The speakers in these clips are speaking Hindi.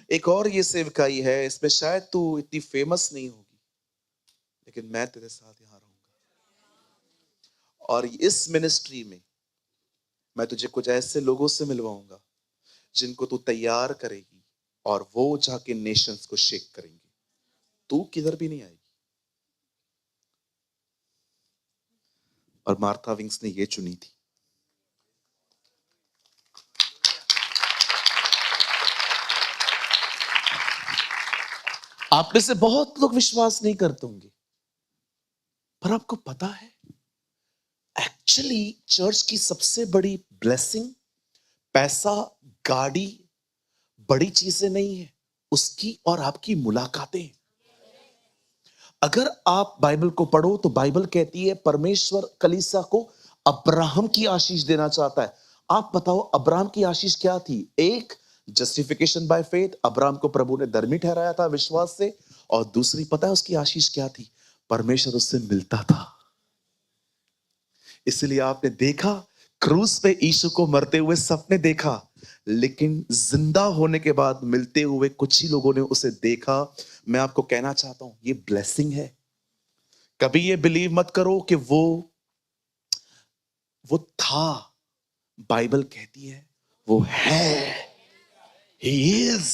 एक और ये सेवकाई है, इसमें शायद तू इतनी फेमस नहीं होगी, लेकिन मैं तेरे साथ यहां रहूंगा। और इस मिनिस्ट्री में मैं तुझे कुछ ऐसे लोगों से मिलवाऊंगा जिनको तू तैयार करेगी और वो जाके नेशंस को शेक करेंगे। तू किधर भी नहीं आएगी। और मार्था विंग्स ने ये चुनी थी। आप में से बहुत लोग विश्वास नहीं करते होंगे, पर आपको पता है एक्चुअली चर्च की सबसे बड़ी ब्लेसिंग पैसा, गाड़ी, बड़ी चीजें नहीं है, उसकी और आपकी मुलाकातें। अगर आप बाइबल को पढ़ो तो बाइबल कहती है परमेश्वर कलीसिया को अब्राहम की आशीष देना चाहता है। आप बताओ अब्राहम की आशीष क्या थी? एक, जस्टिफिकेशन बाय फेथ, अब्राहम को प्रभु ने धर्मी ठहराया था विश्वास से। और दूसरी पता है उसकी आशीष क्या थी? परमेश्वर उससे मिलता था। इसलिए आपने देखा क्रूस पे यीशु को मरते हुए सबने देखा, लेकिन जिंदा होने के बाद मिलते हुए कुछ ही लोगों ने उसे देखा। मैं आपको कहना चाहता हूं ये ब्लेसिंग है। कभी ये बिलीव मत करो कि वो था। बाइबल कहती है वो है। He is।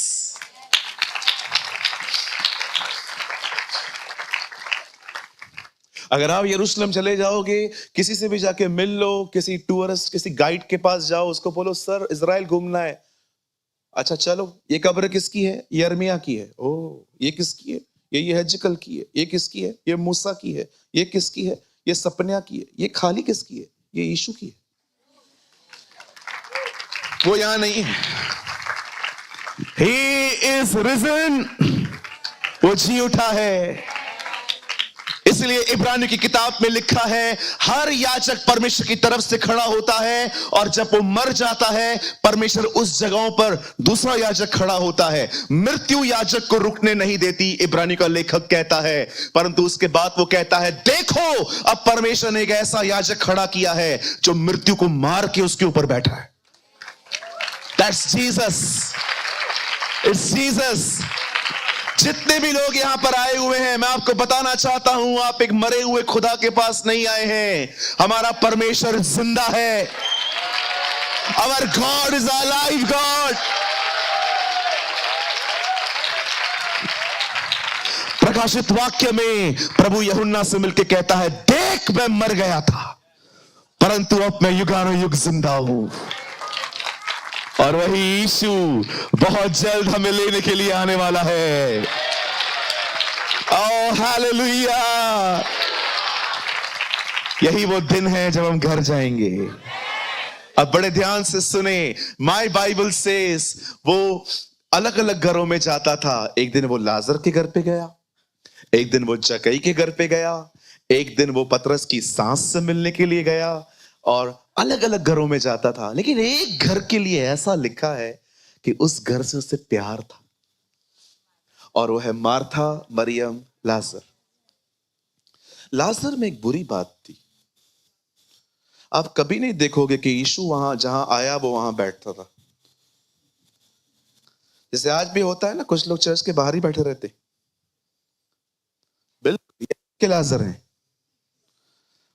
अगर आप यरूशलेम चले जाओगे, किसी से भी जाके मिल लो, किसी टूरिस्ट, किसी गाइड के पास जाओ, उसको बोलो सर इजराइल घूमना है। अच्छा चलो, ये कब्र किसकी है? ये यिर्मयाह की है। ओ, ये किसकी है? ये हेजकल की है। ये किसकी है? ये मूसा की है। ये किसकी है? ये सपन्या की है। ये खाली किसकी है? ये यीशु की है। वो यहां नहीं है। He is risen। वो जी उठा है। इसलिए इब्रानियों की किताब में लिखा है हर याजक परमेश्वर की तरफ से खड़ा होता है, और जब वो मर जाता है परमेश्वर उस जगहों पर दूसरा याजक खड़ा होता है। मृत्यु याजक को रुकने नहीं देती, इब्रानियों का लेखक कहता है। परंतु उसके बाद वो कहता है देखो अब परमेश्वर ने एक ऐसा याजक खड़ा किया है जो मृत्यु को मार के उसके ऊपर बैठा है। That's Jesus। It's Jesus। जितने भी लोग यहां पर आए हुए हैं, मैं आपको बताना चाहता हूं आप एक मरे हुए खुदा के पास नहीं आए हैं। हमारा परमेश्वर जिंदा है। Our God is alive God। प्रकाशित वाक्य में प्रभु यूहन्ना से मिलकर कहता है देख मैं मर गया था परंतु अब मैं युगानुयुग जिंदा हूं। और वही यीशु बहुत जल्द हमें लेने के लिए आने वाला है। Oh hallelujah. यही वो दिन है जब हम घर जाएंगे। अब बड़े ध्यान से सुने, माय बाइबल सेज वो अलग अलग घरों में जाता था। एक दिन वो लाजर के घर पे गया, एक दिन वो जक्कई के घर पे गया, एक दिन वो पतरस की सास से मिलने के लिए गया, और अलग अलग घरों में जाता था। लेकिन एक घर के लिए ऐसा लिखा है कि उस घर से उसे प्यार था, और वो है मार्था, मरियम, लाजर। लाजर में एक बुरी बात थी। आप कभी नहीं देखोगे कि यीशु वहां जहां आया वो वहां बैठता था। जैसे आज भी होता है ना, कुछ लोग चर्च के बाहर ही बैठे रहते। बिल्कुल के लाजर हैं।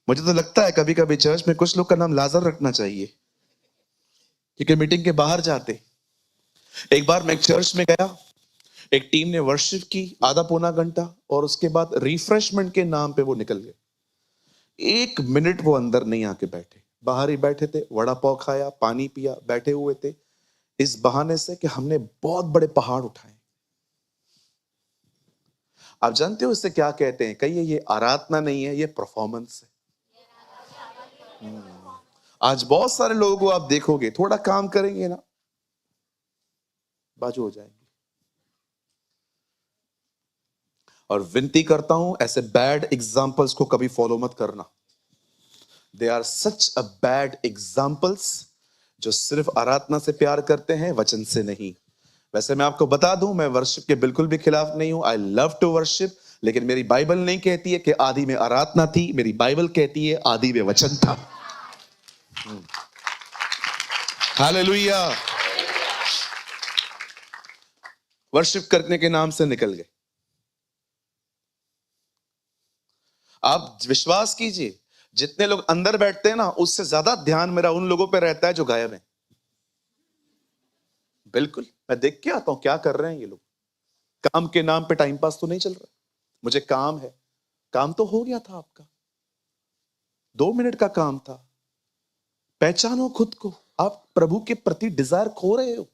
मुझे तो लगता है कभी कभी चर्च में कुछ लोग का नाम लाजर रखना चाहिए, क्योंकि मीटिंग के बाहर जाते। एक बार मैं एक चर्च में गया, एक टीम ने वर्शिप की आधा पौना घंटा, और उसके बाद रिफ्रेशमेंट के नाम पे वो निकल गए। 1 मिनट वो अंदर नहीं आके बैठे, बाहर ही बैठे थे। वड़ा पाव खाया, पानी पिया, बैठे हुए थे इस बहाने से कि हमने बहुत बड़े पहाड़ उठाए। आप जानते हो इससे क्या कहते हैं? कहिए ये आराधना नहीं है, ये परफॉर्मेंस है। आज बहुत सारे लोगों को आप देखोगे थोड़ा काम करेंगे ना, बाजू हो जाएंगे। और विनती करता हूं ऐसे बैड एग्जाम्पल्स को कभी फॉलो मत करना। They are such a bad examples जो सिर्फ आराधना से प्यार करते हैं, वचन से नहीं। वैसे मैं आपको बता दूं, मैं वर्शिप के बिल्कुल भी खिलाफ नहीं हूं। आई लव टू वर्शिप, लेकिन मेरी बाइबल नहीं कहती है कि आदि में आराधना थी। मेरी बाइबल कहती है आदि में वचन था। हालेलुया। वर्शिप करने के नाम से निकल गए। आप विश्वास कीजिए, जितने लोग अंदर बैठते हैं ना, उससे ज्यादा ध्यान मेरा उन लोगों पे रहता है जो गायब हैं। बिल्कुल, मैं देख के आता हूं क्या कर रहे हैं ये लोग। काम के नाम पे टाइम पास तो नहीं चल रहा। मुझे काम है, काम तो हो गया था आपका, 2 मिनट का काम था। पहचानो खुद को, आप प्रभु के प्रति डिजायर खो रहे हो।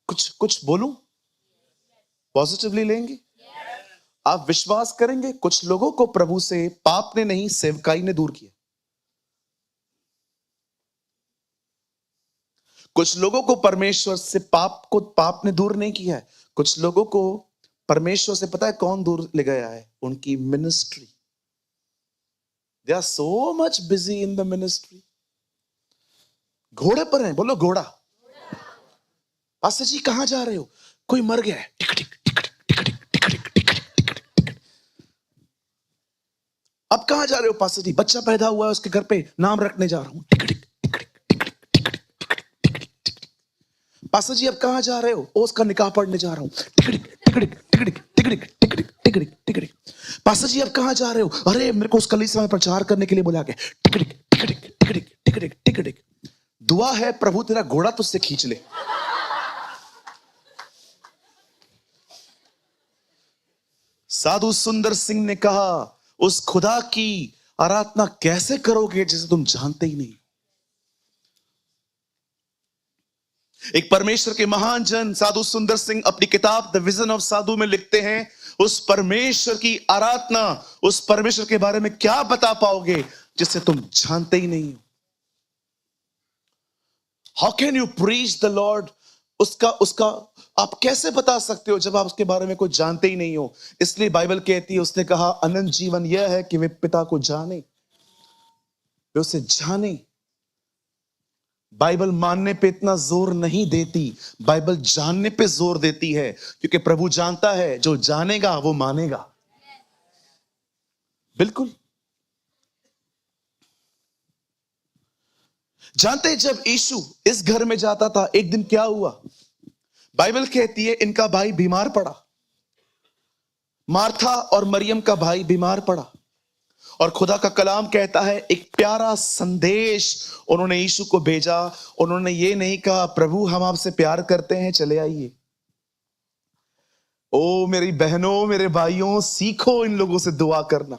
कुछ कुछ बोलूं, पॉजिटिवली लेंगे? आप विश्वास करेंगे, कुछ लोगों को प्रभु से पाप ने नहीं, सेवकाई ने दूर किया। कुछ लोगों को परमेश्वर से पाप ने दूर नहीं किया है। कुछ लोगों को परमेश्वर से पता है कौन दूर ले गया है? उनकी ministry. They are so much busy in the ministry. घोड़े पर हैं, बोलो घोड़ा। पास्टर जी कहां जा रहे हो? कोई मर गया है। टिक टिक टिक टिक टिक टिक टिक टिक टिक टिक टिक टिक। अब कहां जा रहे हो पास्टर जी? बच्चा पैदा हुआ है, उसके घर पे नाम रखने जा रहा हूं। टिक टिक टिक टिक टिक टिक टिक टिक टिक टिक टिक। पास्टर जी अब कहां जा रहे हो? ओ उसका निकाह पढ़ने जा रहा हूं। टिक टिक टिक टिक टिक टिक टिक टिक टिक टिक टिक टिक टिक टिक। पास्टर जी अब कहां जा रहे हो? अरे मेरे को उस कलीसिया में प्रचार करने के लिए बुला के। टिक टिक टिक टिक टिक टिक टिक टिक टिक टिक। दुआ है प्रभु तेरा घोड़ा तुझसे खींच ले। साधु सुंदर सिंह ने कहा, उस खुदा की आराधना कैसे करोगे जिसे तुम जानते ही नहीं? एक परमेश्वर के महान जन साधु सुंदर सिंह अपनी किताब द विजन ऑफ साधु में लिखते हैं, उस परमेश्वर की आराधना, उस परमेश्वर के बारे में क्या बता पाओगे जिसे तुम जानते ही नहीं हो? How can you preach the Lord? उसका उसका आप कैसे बता सकते हो जब आप उसके बारे में कुछ जानते ही नहीं हो? इसलिए बाइबल कहती है, उसने कहा अनंत जीवन यह है कि वे पिता को जाने, वे उसे जाने। बाइबल मानने पे इतना जोर नहीं देती, बाइबल जानने पे जोर देती है, क्योंकि प्रभु जानता है जो जानेगा वो मानेगा। बिल्कुल। जानते जब यीशु इस घर में जाता था, एक दिन क्या हुआ? बाइबल कहती है इनका भाई बीमार पड़ा। मार्था और मरियम का भाई बीमार पड़ा, और खुदा का कलाम कहता है एक प्यारा संदेश उन्होंने यीशु को भेजा। उन्होंने ये नहीं कहा प्रभु हम आपसे प्यार करते हैं, चले आइए। ओ मेरी बहनों, मेरे भाइयों, सीखो इन लोगों से दुआ करना।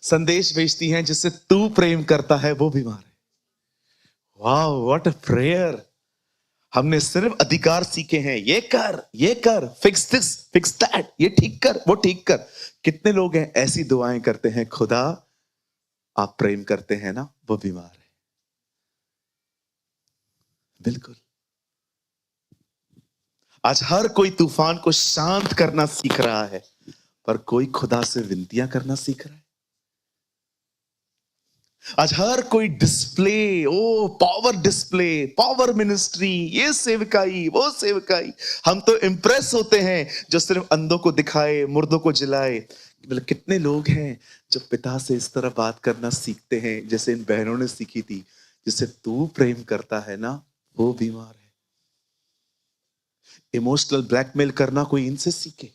संदेश भेजती हैं जिससे तू प्रेम करता है वो बीमार है। वाह, व्हाट अ प्रेयर। हमने सिर्फ अधिकार सीखे हैं, ये कर, फिक्स दिस, फिक्स दैट, ये ठीक कर, वो ठीक कर। कितने लोग हैं ऐसी दुआएं करते हैं, खुदा आप प्रेम करते हैं ना, वो बीमार है। बिल्कुल। आज हर कोई तूफान को शांत करना सीख रहा है, पर कोई खुदा से विनतियां करना सीख रहा है। आज हर कोई डिस्प्ले, ओ पावर डिस्प्ले, पावर मिनिस्ट्री, ये सेवकाई, वो सेवकाई। हम तो इंप्रेस होते हैं जो सिर्फ अंधों को दिखाए, मुर्दों को जिलाए। मतलब कितने लोग हैं जो पिता से इस तरह बात करना सीखते हैं जैसे इन बहनों ने सीखी थी, जिसे तू प्रेम करता है ना वो बीमार है। इमोशनल ब्लैकमेल करना कोई इनसे सीखे।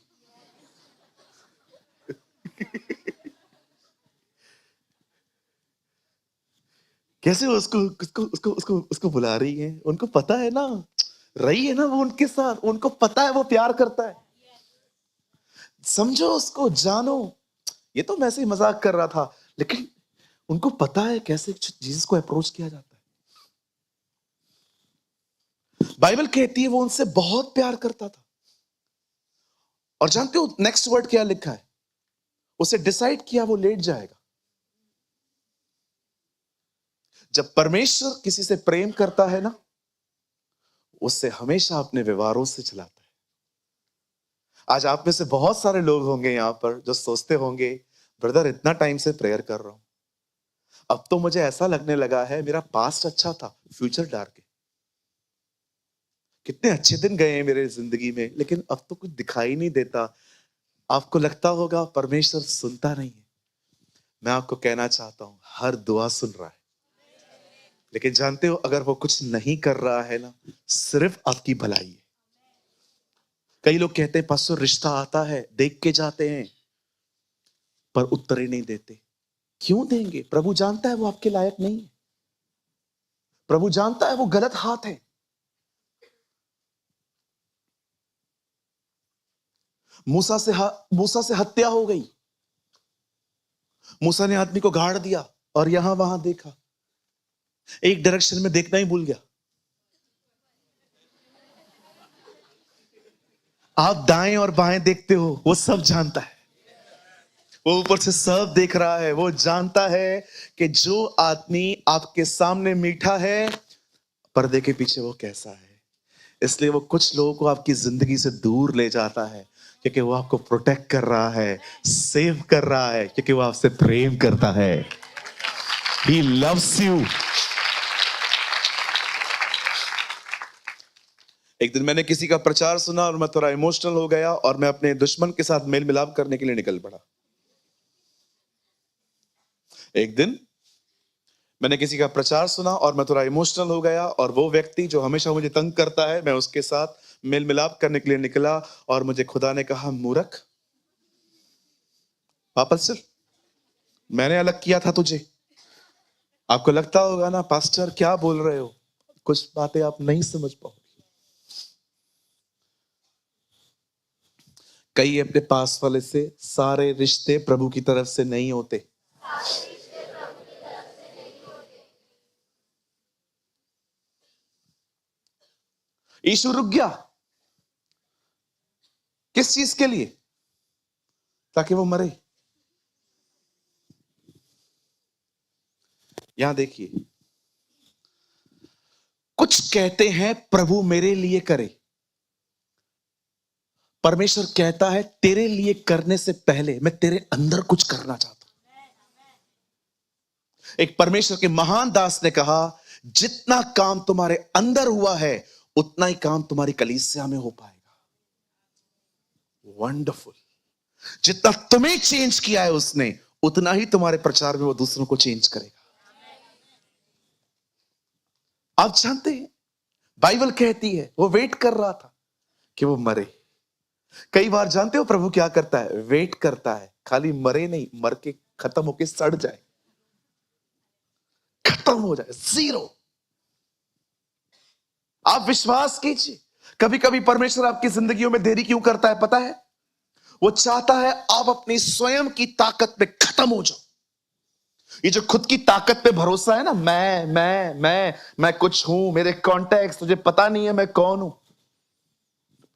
कैसे उसको उसको उसको उसको उसको बुला रही है, उनको पता है ना, रही है ना वो उनके साथ, उनको पता है वो प्यार करता है। समझो उसको, जानो। ये तो मैं ऐसे ही मजाक कर रहा था, लेकिन उनको पता है कैसे जीसस को अप्रोच किया जाता है। बाइबल कहती है वो उनसे बहुत प्यार करता था। और जानते हो नेक्स्ट वर्ड क्या लिखा है? उसे डिसाइड किया वो लेट जाएगा। जब परमेश्वर किसी से प्रेम करता है ना, उससे हमेशा अपने व्यवहारों से चलाता है। आज आप में से बहुत सारे लोग होंगे यहां पर जो सोचते होंगे, ब्रदर इतना टाइम से प्रेयर कर रहा हूं, अब तो मुझे ऐसा लगने लगा है मेरा पास्ट अच्छा था, फ्यूचर डार्क है। कितने अच्छे दिन गए हैं मेरे जिंदगी में, लेकिन अब तो कुछ दिखाई नहीं देता। आपको लगता होगा परमेश्वर सुनता नहीं है। मैं आपको कहना चाहता हूं हर दुआ सुन रहा है। लेकिन जानते हो अगर वो कुछ नहीं कर रहा है ना, सिर्फ आपकी भलाई है। कई लोग कहते हैं पास्टर रिश्ता आता है, देख के जाते हैं, पर उत्तर ही नहीं देते। क्यों देंगे? प्रभु जानता है वो आपके लायक नहीं है। प्रभु जानता है वो गलत हाथ है। मूसा से हत्या हो गई। मूसा ने आदमी को गाड़ दिया और यहां वहां देखा, एक डायरेक्शन में देखना ही भूल गया। आप दाएं और बाएं देखते हो, वो सब जानता है। वो ऊपर से सब देख रहा है। वो जानता है कि जो आदमी आपके सामने मीठा है, पर्दे के पीछे वो कैसा है। इसलिए वो कुछ लोगों को आपकी जिंदगी से दूर ले जाता है, क्योंकि वो आपको प्रोटेक्ट कर रहा है, सेव कर रहा है, क्योंकि वो आपसे प्रेम करता है। He loves you. एक दिन मैंने किसी का प्रचार सुना और मैं थोड़ा इमोशनल हो गया और मैं अपने दुश्मन के साथ मेल मिलाप करने के लिए निकल पड़ा। एक दिन मैंने किसी का प्रचार सुना और मैं थोड़ा इमोशनल हो गया और वो व्यक्ति जो हमेशा मुझे तंग करता है, मैं उसके साथ मेल मिलाप करने के लिए निकला और मुझे खुदा ने कहा, मूर्ख, वापस चल, मैंने अलग किया था तुझे। आपको लगता होगा ना, पास्टर क्या बोल रहे हो, कुछ बातें आप नहीं समझ पाओगे। कई अपने पास वाले से, सारे रिश्ते प्रभु की तरफ से नहीं होते। यीशु रुक गया, किस चीज के लिए? ताकि वो मरे। यहां देखिए, कुछ कहते हैं प्रभु मेरे लिए करे। परमेश्वर कहता है तेरे लिए करने से पहले मैं तेरे अंदर कुछ करना चाहता हूं। एक परमेश्वर के महान दास ने कहा, जितना काम तुम्हारे अंदर हुआ है उतना ही काम तुम्हारी कलीसिया में हो पाएगा। वंडरफुल। जितना तुम्हें चेंज किया है उसने, उतना ही तुम्हारे प्रचार में वो दूसरों को चेंज करेगा। आप जानते हैं, बाइबल कहती है वो वेट कर रहा था कि वो मरे। कई बार जानते हो प्रभु क्या करता है? वेट करता है, खाली मरे नहीं, मर के खत्म होके सड़ जाए, खत्म हो जाए, जीरो। आप विश्वास कीजिए, कभी कभी परमेश्वर आपकी जिंदगियों में देरी क्यों करता है पता है? वो चाहता है आप अपनी स्वयं की ताकत पे खत्म हो जाओ। ये जो खुद की ताकत पे भरोसा है ना, मैं कुछ हूं, मेरे कॉन्टैक्ट, तुझे पता नहीं है मैं कौन हूं।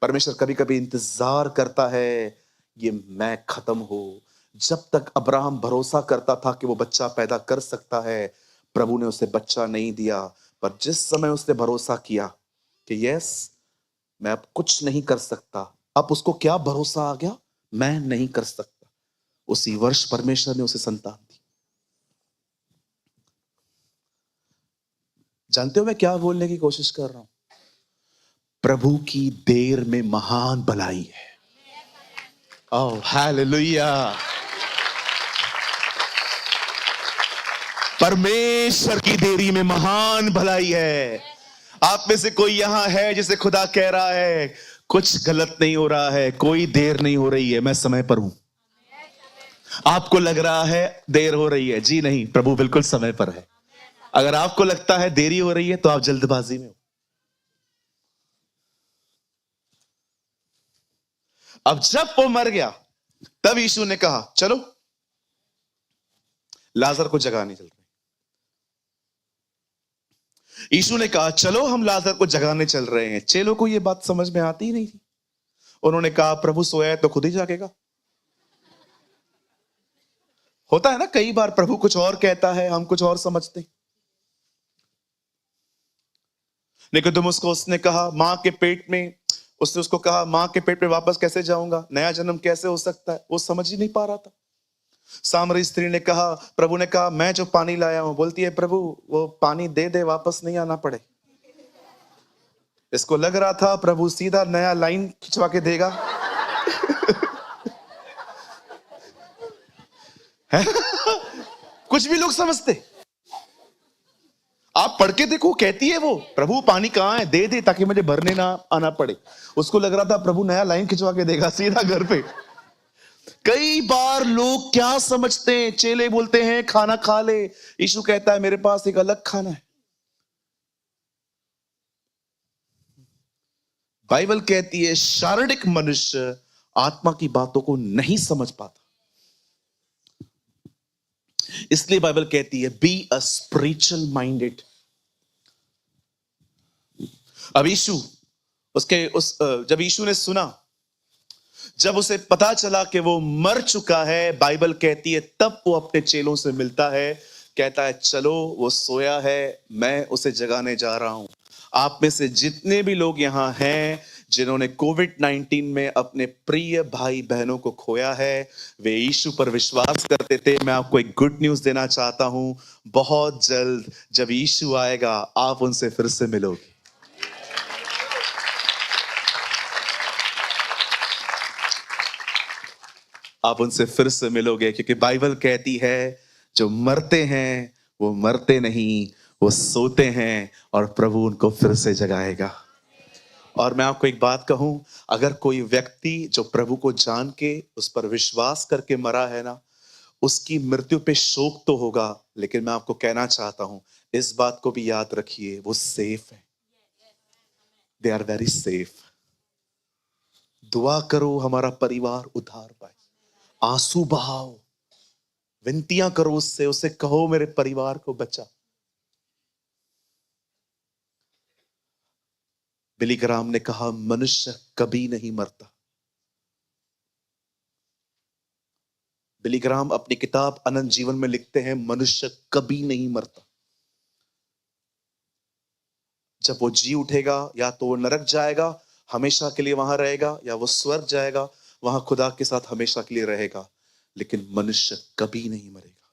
परमेश्वर कभी कभी इंतजार करता है ये मैं खत्म हो। जब तक अब्राहम भरोसा करता था कि वो बच्चा पैदा कर सकता है, प्रभु ने उसे बच्चा नहीं दिया। पर जिस समय उसने भरोसा किया कि यस, मैं अब कुछ नहीं कर सकता, अब उसको क्या भरोसा आ गया? मैं नहीं कर सकता। उसी वर्ष परमेश्वर ने उसे संतान दी। जानते हो मैं क्या बोलने की कोशिश कर रहा हूं? प्रभु की देर में महान भलाई है। Oh hallelujah. परमेश्वर की देरी में महान भलाई है। आप में से कोई यहां है जिसे खुदा कह रहा है कुछ गलत नहीं हो रहा है, कोई देर नहीं हो रही है, मैं समय पर हूं। आपको लग रहा है देर हो रही है, जी नहीं, प्रभु बिल्कुल समय पर है। अगर आपको लगता है देरी हो रही है तो आप जल्दबाजी में हो। अब जब वो मर गया तब यीशु ने कहा, चलो लाजर को जगाने चल रहे। यीशु ने कहा, चलो हम लाजर को जगाने चल रहे हैं। चेलों को यह बात समझ में आती ही नहीं थी। उन्होंने कहा, प्रभु सोया है तो खुद ही जागेगा। होता है ना, कई बार प्रभु कुछ और कहता है, हम कुछ और समझते। निकोदेमुस को उसने कहा, मां के पेट में, उसने उसको कहा, मां के पेट में वापस कैसे जाऊंगा, नया जन्म कैसे हो सकता है? वो समझ ही नहीं पा रहा था। सामरी स्त्री ने कहा, प्रभु ने कहा, मैं जो पानी लाया हूं, बोलती है, प्रभु वो पानी दे दे, वापस नहीं आना पड़े। इसको लग रहा था प्रभु सीधा नया लाइन खिंचवा के देगा। कुछ भी लोग समझते। आप पढ़ के देखो, कहती है वो, प्रभु पानी कहाँ है, दे दे ताकि मुझे भरने ना आना पड़े। उसको लग रहा था प्रभु नया लाइन खिंचवा के देगा सीधा घर पे। कई बार लोग क्या समझते हैं, चेले बोलते हैं खाना खा ले, यीशु कहता है मेरे पास एक अलग खाना है। बाइबल कहती है शारीरिक मनुष्य आत्मा की बातों को नहीं समझ पाता, इसलिए बाइबल कहती है बी अ स्पिरिचुअल माइंडेड। अब यीशु जब यीशु ने सुना, जब उसे पता चला कि वो मर चुका है, बाइबल कहती है तब वो अपने चेलों से मिलता है, कहता है चलो वो सोया है, मैं उसे जगाने जा रहा हूं। आप में से जितने भी लोग यहां हैं जिन्होंने कोविड-19 में अपने प्रिय भाई बहनों को खोया है, वे यीशु पर विश्वास करते थे, मैं आपको एक गुड न्यूज देना चाहता हूं, बहुत जल्द जब यीशु आएगा आप उनसे फिर से मिलोगे। आप उनसे फिर से मिलोगे, क्योंकि बाइबल कहती है जो मरते हैं वो मरते नहीं, वो सोते हैं और प्रभु उनको फिर से जगाएगा। और मैं आपको एक बात कहूं, अगर कोई व्यक्ति जो प्रभु को जान के उस पर विश्वास करके मरा है ना, उसकी मृत्यु पे शोक तो होगा, लेकिन मैं आपको कहना चाहता हूं इस बात को भी याद रखिए, वो सेफ है। They are very safe. दुआ करो हमारा परिवार उद्धार पाए, आंसू बहाओ, विनतियां करो उससे, उसे कहो मेरे परिवार को बचा। बिली ग्राहम ने कहा मनुष्य कभी नहीं मरता। बिली ग्राहम अपनी किताब अनंत जीवन में लिखते हैं मनुष्य कभी नहीं मरता। जब वो जी उठेगा या तो वो नरक जाएगा, हमेशा के लिए वहां रहेगा, या वो स्वर्ग जाएगा, वहां खुदा के साथ हमेशा के लिए रहेगा, लेकिन मनुष्य कभी नहीं मरेगा।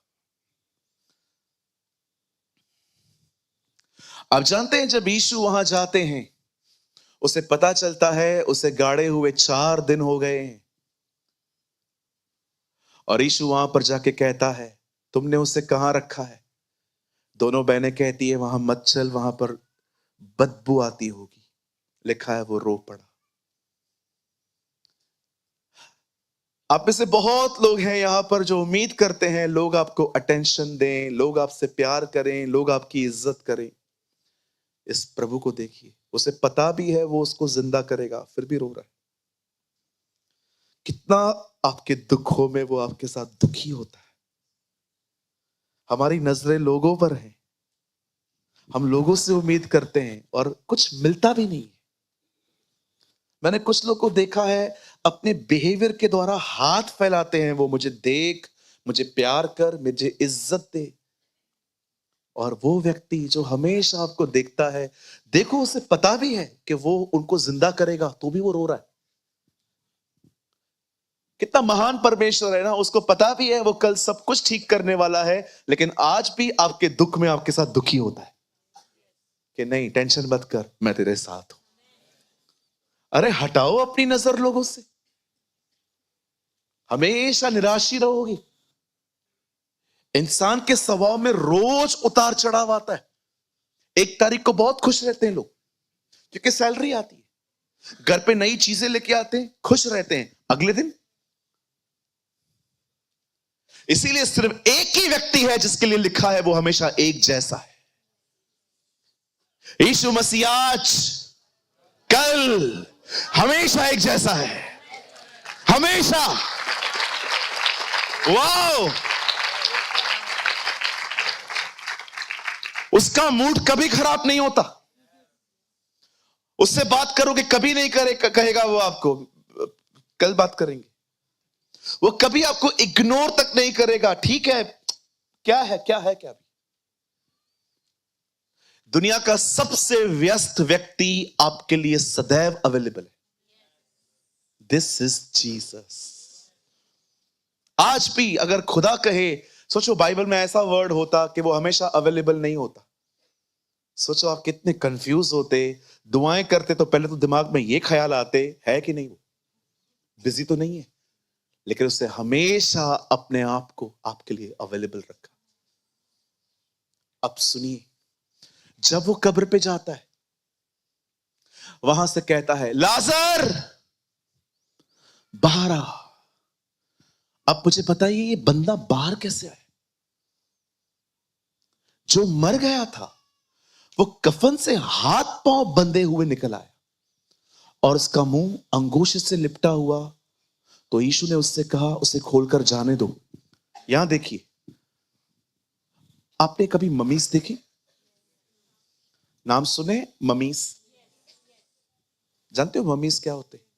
आप जानते हैं जब यीशु वहां जाते हैं, उसे पता चलता है उसे गाड़े हुए 4 दिन हो गए हैं, और यीशु वहां पर जाके कहता है तुमने उसे कहां रखा है? दोनों बहनें कहती है वहां मत चल, वहां पर बदबू आती होगी। लिखा है वो रो पड़ा। आप में से बहुत लोग हैं यहां पर जो उम्मीद करते हैं लोग आपको अटेंशन दें, लोग आपसे प्यार करें, लोग आपकी इज्जत करें। इस प्रभु को देखिए, उसे पता भी है वो उसको जिंदा करेगा, फिर भी रो रहा है। कितना आपके दुखों में वो आपके साथ दुखी होता है। हमारी नजरें लोगों पर हैं, हम लोगों से उम्मीद करते हैं और कुछ मिलता भी नहीं है। मैंने कुछ लोग को देखा है अपने बिहेवियर के द्वारा हाथ फैलाते हैं, वो मुझे देख, मुझे प्यार कर, मुझे इज्जत दे। और वो व्यक्ति जो हमेशा आपको देखता है, देखो उसे पता भी है कि वो उनको जिंदा करेगा, तो भी वो रो रहा है। कितना महान परमेश्वर है ना, उसको पता भी है वो कल सब कुछ ठीक करने वाला है, लेकिन आज भी आपके दुख में आपके साथ दुखी होता है कि नहीं टेंशन मत कर, मैं तेरे साथ हूं। अरे हटाओ अपनी नजर लोगों से, हमेशा निराशी रहोगी। इंसान के स्वभाव में रोज उतार चढ़ाव आता है। एक तारीख को बहुत खुश रहते हैं लोग क्योंकि सैलरी आती है, घर पे नई चीजें लेके आते हैं, खुश रहते हैं, अगले दिन। इसीलिए सिर्फ एक ही व्यक्ति है जिसके लिए लिखा है वो हमेशा एक जैसा है। यीशु मसीह आज कल हमेशा एक जैसा है, हमेशा। वाओ, उसका मूड कभी खराब नहीं होता। उससे बात करोगे कभी नहीं कहेगा वो आपको कल बात करेंगे। वो कभी आपको इग्नोर तक नहीं करेगा, ठीक है क्या है क्या है क्या भी। दुनिया का सबसे व्यस्त व्यक्ति आपके लिए सदैव अवेलेबल है। This is Jesus. आज भी अगर खुदा कहे, सोचो बाइबल में ऐसा वर्ड होता कि वो हमेशा अवेलेबल नहीं होता, सोचो आप कितने कंफ्यूज होते। दुआएं करते तो पहले तो दिमाग में ये ख्याल आते है कि नहीं वो बिजी तो नहीं है, लेकिन उसने हमेशा अपने आप को आपके लिए अवेलेबल रखा। अब सुनिए, जब वो कब्र पे जाता है, वहां से कहता है, लाजर बाहर आ। अब मुझे बताइए, ये बंदा बाहर कैसे आया? जो मर गया था वो कफन से हाथ पांव बंधे हुए निकल आया और उसका मुंह अंगूठे से लिपटा हुआ। तो यीशु ने उससे कहा, उसे खोलकर जाने दो। यहां देखिए, आपने कभी ममीज देखी? नाम सुने ममीज? जानते हो ममीज क्या होते?